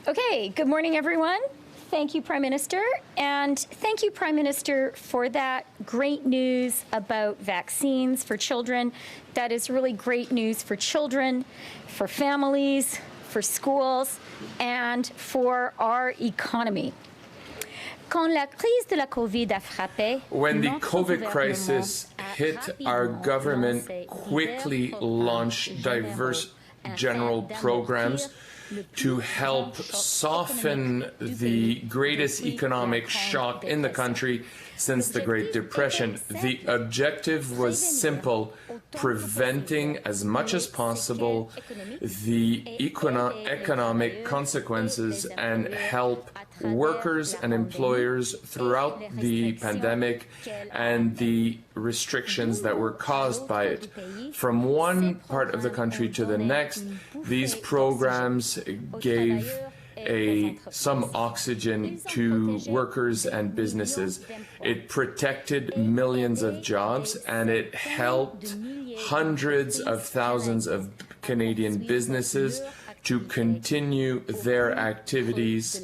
Okay, good morning, everyone. Thank you, Prime Minister, and thank you, Prime Minister, for that great news about vaccines for children. That is really great news for children, for families, for schools, and for our economy. When the COVID crisis hit, our government quickly launched diverse general programs to help soften the greatest economic shock in the country since the Great Depression. The objective was simple: preventing as much as possible the economic consequences and help workers and employers throughout the pandemic and the restrictions that were caused by it. From one part of the country to the next, these programs gave some oxygen to workers and businesses. It protected millions of jobs, and it helped hundreds of thousands of Canadian businesses to continue their activities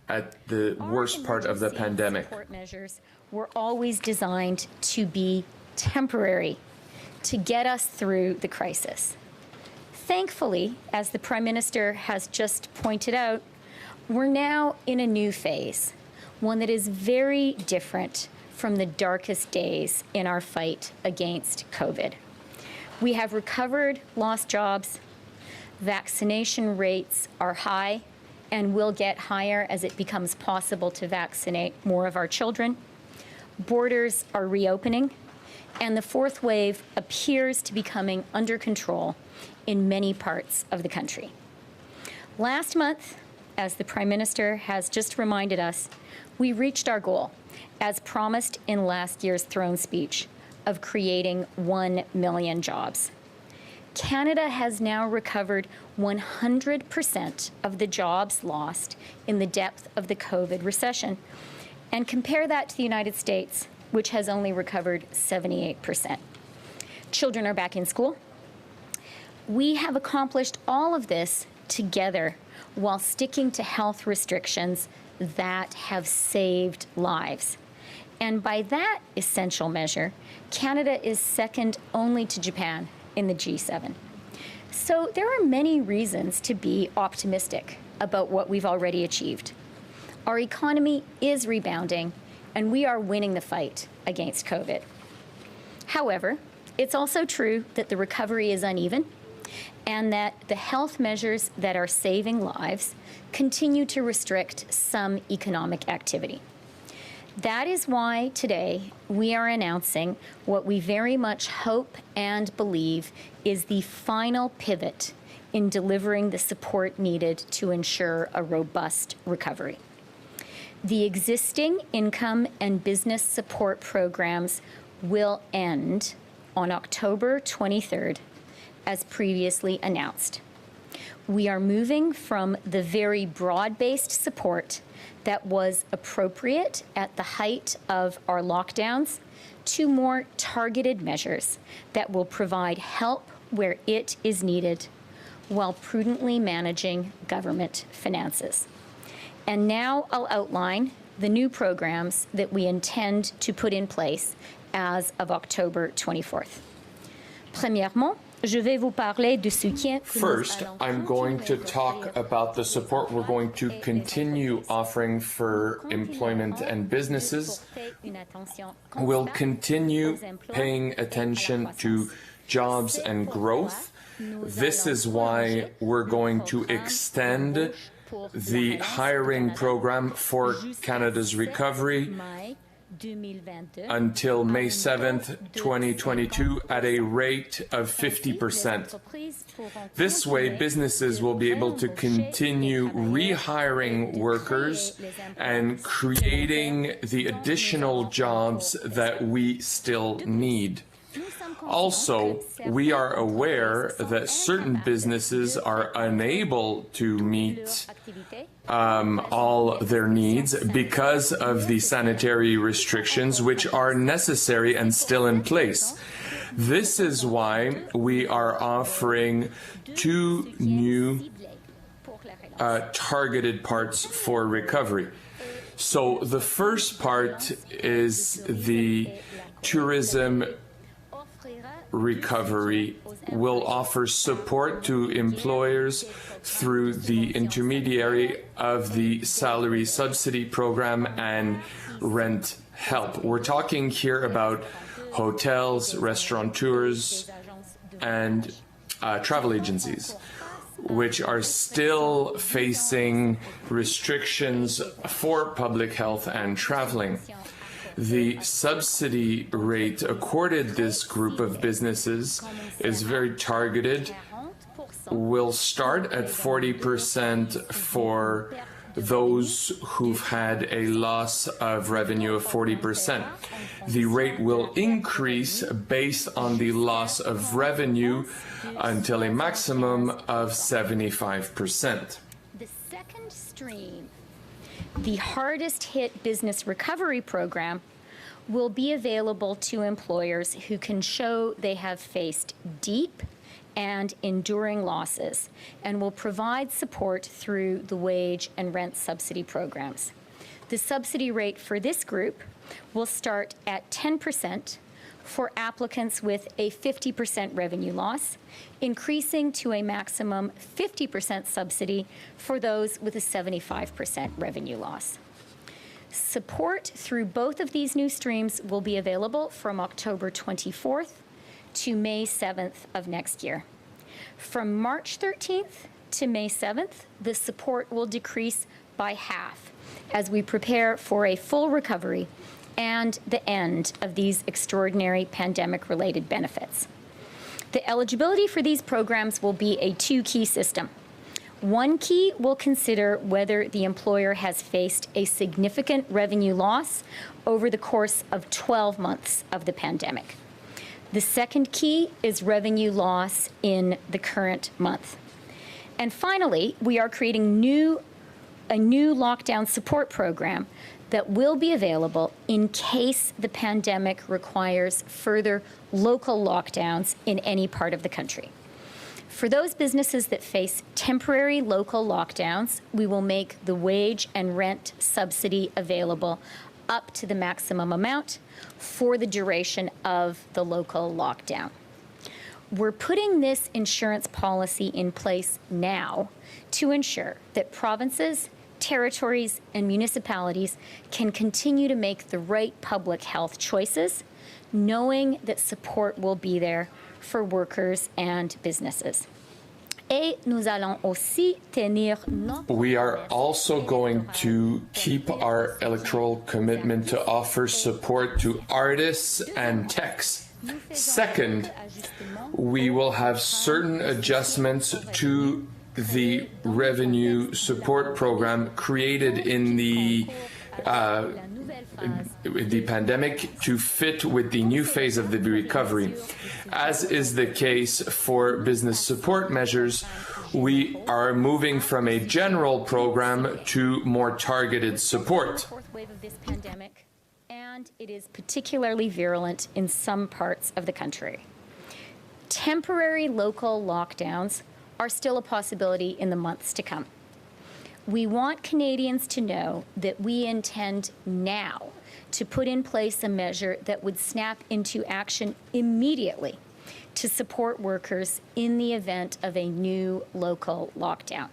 at the worst part of the pandemic. Support measures were always designed to be temporary, to get us through the crisis. Thankfully, as the Prime Minister has just pointed out, we're now in a new phase, one that is very different from the darkest days in our fight against COVID. We have recovered lost jobs, vaccination rates are high and will get higher as it becomes possible to vaccinate more of our children. Borders are reopening, and the fourth wave appears to be coming under control in many parts of the country. Last month, as the Prime Minister has just reminded us, we reached our goal, as promised in last year's throne speech, of creating 1 million jobs. Canada has now recovered 100% of the jobs lost in the depth of the COVID recession. And compare that to the United States, which has only recovered 78%. Children are back in school. We have accomplished all of this together while sticking to health restrictions that have saved lives. And by that essential measure, Canada is second only to Japan in the G7. So there are many reasons to be optimistic about what we've already achieved. Our economy is rebounding, and we are winning the fight against COVID. However, it's also true that the recovery is uneven and that the health measures that are saving lives continue to restrict some economic activity. That is why today we are announcing what we very much hope and believe is the final pivot in delivering the support needed to ensure a robust recovery. The existing income and business support programs will end on October 23rd, as previously announced. We are moving from the very broad-based support that was appropriate at the height of our lockdowns to more targeted measures that will provide help where it is needed while prudently managing government finances. And now I'll outline the new programs that we intend to put in place as of October 24th. Premièrement, first, I'm going to talk about the support we're going to continue offering for employment and businesses. We'll continue paying attention to jobs and growth. This is why we're going to extend the hiring program for Canada's recovery until May 7th, 2022, at a rate of 50%. This way, businesses will be able to continue rehiring workers and creating the additional jobs that we still need. Also, we are aware that certain businesses are unable to meet all their needs because of the sanitary restrictions which are necessary and still in place. This is why we are offering two new targeted parts for recovery. So the first part is the tourism recovery. Will offer support to employers through the intermediary of the salary subsidy program and rent help. We're talking here about hotels, restaurateurs, and travel agencies, which are still facing restrictions for public health and traveling. The subsidy rate accorded this group of businesses is very targeted. Will start at 40% for those who've had a loss of revenue of 40%. The rate will increase based on the loss of revenue until a maximum of 75%. The second stream, the hardest hit business recovery program, will be available to employers who can show they have faced deep and enduring losses and will provide support through the wage and rent subsidy programs. The subsidy rate for this group will start at 10% for applicants with a 50% revenue loss, increasing to a maximum 50% subsidy for those with a 75% revenue loss. Support through both of these new streams will be available from October 24th to May 7th of next year. From March 13th to May 7th, the support will decrease by half as we prepare for a full recovery and the end of these extraordinary pandemic-related benefits. The eligibility for these programs will be a two-key system. One key will consider whether the employer has faced a significant revenue loss over the course of 12 months of the pandemic. The second key is revenue loss in the current month. And finally, we are creating a new lockdown support program that will be available in case the pandemic requires further local lockdowns in any part of the country. For those businesses that face temporary local lockdowns, we will make the wage and rent subsidy available up to the maximum amount for the duration of the local lockdown. We're putting this insurance policy in place now to ensure that provinces, territories, and municipalities can continue to make the right public health choices, knowing that support will be there for workers and businesses. We are also going to keep our electoral commitment to offer support to artists and techs. Second, we will have certain adjustments to the revenue support program created in the pandemic to fit with the new phase of the recovery. As is the case for business support measures, we are moving from a general program to more targeted support. Fourth wave of this pandemic, and it is particularly virulent in some parts of the country. Temporary local lockdowns are still a possibility in the months to come. We want Canadians to know that we intend now to put in place a measure that would snap into action immediately to support workers in the event of a new local lockdown.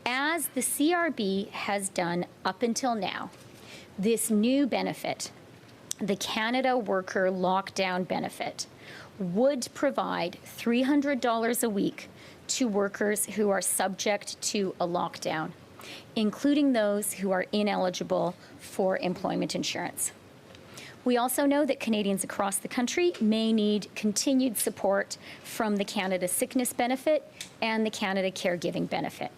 As the CRB has done up until now, this new benefit, the Canada Worker Lockdown Benefit, would provide $300 a week to workers who are subject to a lockdown, including those who are ineligible for employment insurance. We also know that Canadians across the country may need continued support from the Canada Sickness Benefit and the Canada Caregiving Benefit.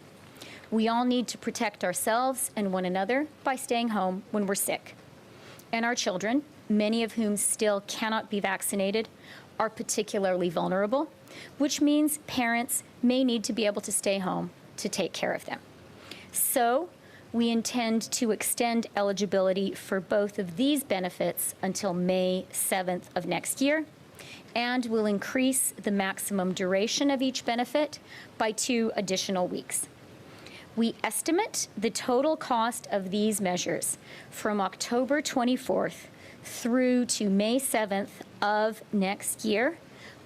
We all need to protect ourselves and one another by staying home when we're sick. And our children, many of whom still cannot be vaccinated, are particularly vulnerable, which means parents may need to be able to stay home to take care of them. So we intend to extend eligibility for both of these benefits until May 7th of next year, and will increase the maximum duration of each benefit by 2 additional weeks. We estimate the total cost of these measures from October 24th through to May 7th of next year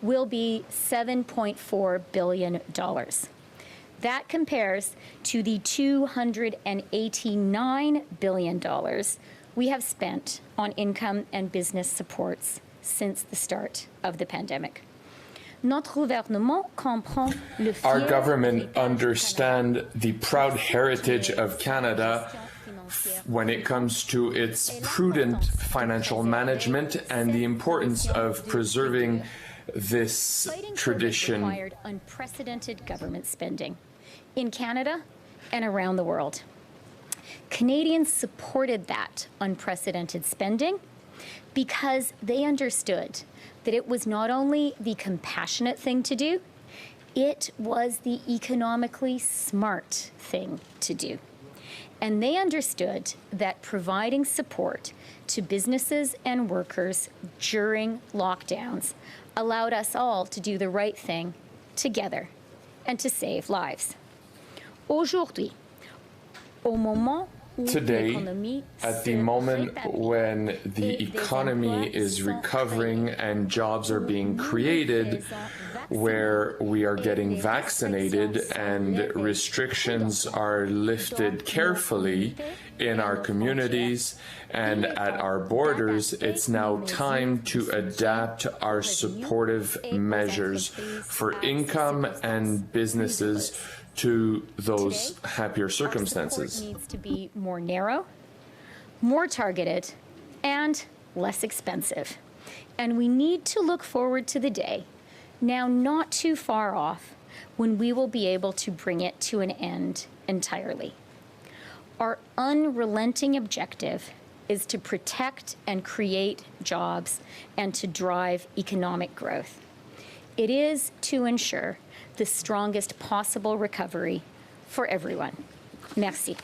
will be $7.4 billion. That compares to the $289 billion we have spent on income and business supports since the start of the pandemic. Our government understands the proud heritage of Canada when it comes to its prudent financial management and the importance of preserving this tradition. Required unprecedented government spending in Canada and around the world. Canadians supported that unprecedented spending because they understood that it was not only the compassionate thing to do, it was the economically smart thing to do. And they understood that providing support to businesses and workers during lockdowns allowed us all to do the right thing together and to save lives. Aujourd'hui, au moment Today, at the moment when the economy is recovering and jobs are being created, where we are getting vaccinated and restrictions are lifted carefully in our communities and at our borders, it's now time to adapt our supportive measures for income and businesses to those happier circumstances. Support needs to be more narrow, more targeted, and less expensive. And we need to look forward to the day, now not too far off, when we will be able to bring it to an end entirely. Our unrelenting objective is to protect and create jobs and to drive economic growth. It is to ensure the strongest possible recovery for everyone. Merci.